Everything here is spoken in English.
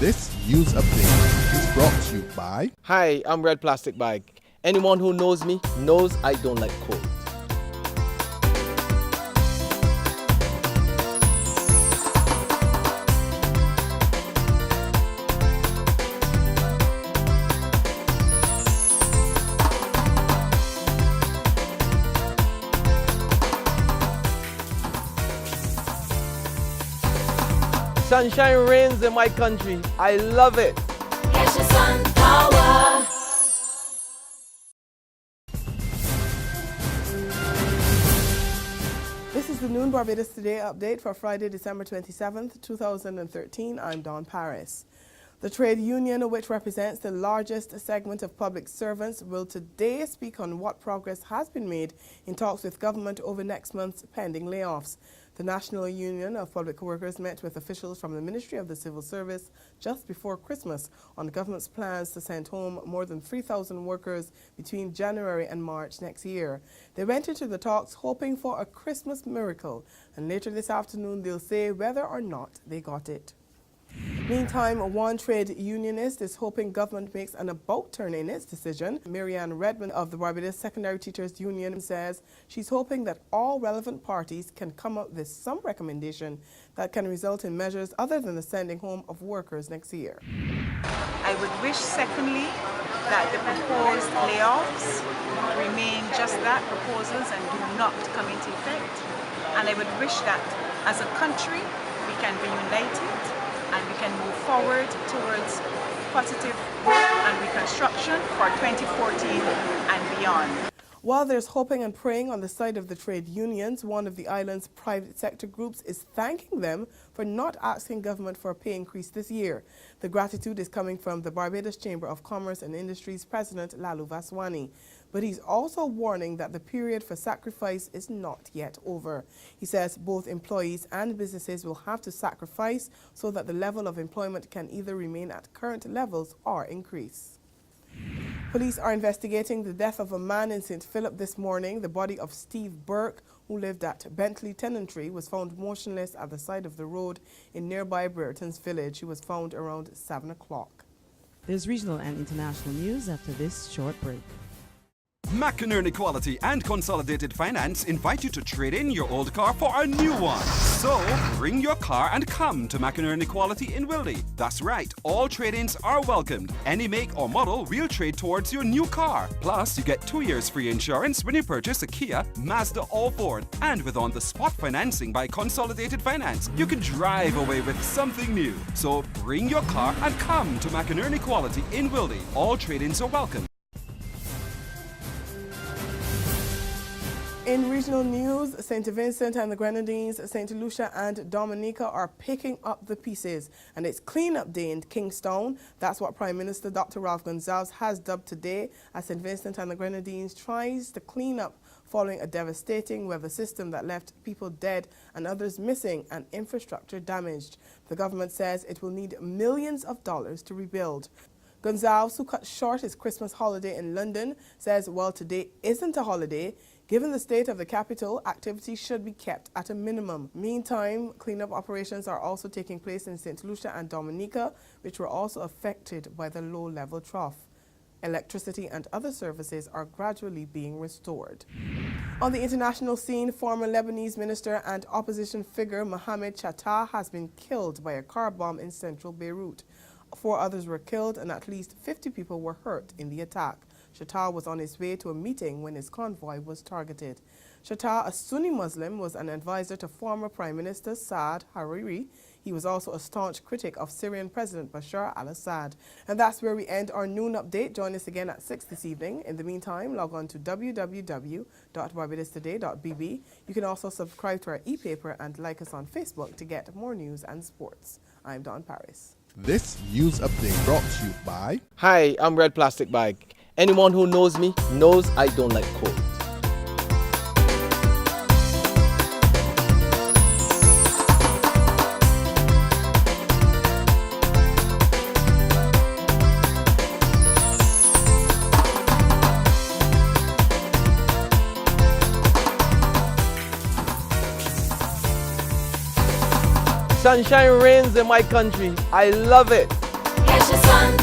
This news update is brought to you by... Hi, I'm Red Plastic Bag. Anyone who knows me knows I don't like cold. Sunshine reigns in my country. I love it. Get your sun power. This is the Noon Barbados Today update for Friday, December 27th, 2013. I'm Dawn Paris. The trade union, which represents the largest segment of public servants, will today speak on what progress has been made in talks with government over next month's pending layoffs. The National Union of Public Workers met with officials from the Ministry of the Civil Service just before Christmas on the government's plans to send home more than 3,000 workers between January and March next year. They went into the talks hoping for a Christmas miracle, and later this afternoon they'll say whether or not they got it. Meantime, one trade unionist is hoping government makes an about-turn in its decision. Marianne Redmond of the Barbados Secondary Teachers Union says she's hoping that all relevant parties can come up with some recommendation that can result in measures other than the sending home of workers next year. I would wish, secondly, that the proposed layoffs remain just that, proposals, and do not come into effect. And I would wish that as a country we can be united and we can move forward towards positive growth and reconstruction for 2014 and beyond. While there's hoping and praying on the side of the trade unions, one of the island's private sector groups is thanking them for not asking government for a pay increase this year. The gratitude is coming from the Barbados Chamber of Commerce and Industry's president, Lalu Vaswani. But he's also warning that the period for sacrifice is not yet over. He says both employees and businesses will have to sacrifice so that the level of employment can either remain at current levels or increase. Police are investigating the death of a man in St. Philip this morning. The body of Steve Burke, who lived at Bentley Tenantry, was found motionless at the side of the road in nearby Brereton's village. He was found around 7 o'clock. There's regional and international news after this short break. McInerney Quality and Consolidated Finance invite you to trade in your old car for a new one. So, bring your car and come to McInerney Quality in Wildy. That's right, all trade-ins are welcomed. Any make or model will trade towards your new car. Plus, you get 2 years free insurance when you purchase a Kia, Mazda or Ford. And with on-the-spot financing by Consolidated Finance, you can drive away with something new. So, bring your car and come to McInerney Quality in Wildy. All trade-ins are welcome. In regional news, St. Vincent and the Grenadines, St. Lucia and Dominica are picking up the pieces, and it's clean-up day in Kingstown. That's what Prime Minister Dr. Ralph Gonsalves has dubbed today as St. Vincent and the Grenadines tries to clean up following a devastating weather system that left people dead and others missing and infrastructure damaged. The government says it will need millions of dollars to rebuild. Gonsalves, who cut short his Christmas holiday in London, says while today isn't a holiday, given the state of the capital, activity should be kept at a minimum. Meantime, cleanup operations are also taking place in St. Lucia and Dominica, which were also affected by the low-level trough. Electricity and other services are gradually being restored. On the international scene, former Lebanese minister and opposition figure Mohamed Chattah has been killed by a car bomb in central Beirut. 4 others were killed and at least 50 people were hurt in the attack. Chattah was on his way to a meeting when his convoy was targeted. Chattah, a Sunni Muslim, was an advisor to former Prime Minister Saad Hariri. He was also a staunch critic of Syrian President Bashar al-Assad. And that's where we end our noon update. Join us again at 6 this evening. In the meantime, log on to www.barbadostoday.bb. You can also subscribe to our e-paper and like us on Facebook to get more news and sports. I'm Dawn Paris. This news update brought to you by... Hi, I'm Red Plastic Bag. Anyone who knows me knows I don't like cold. Sunshine reigns in my country. I love it. Here's your sun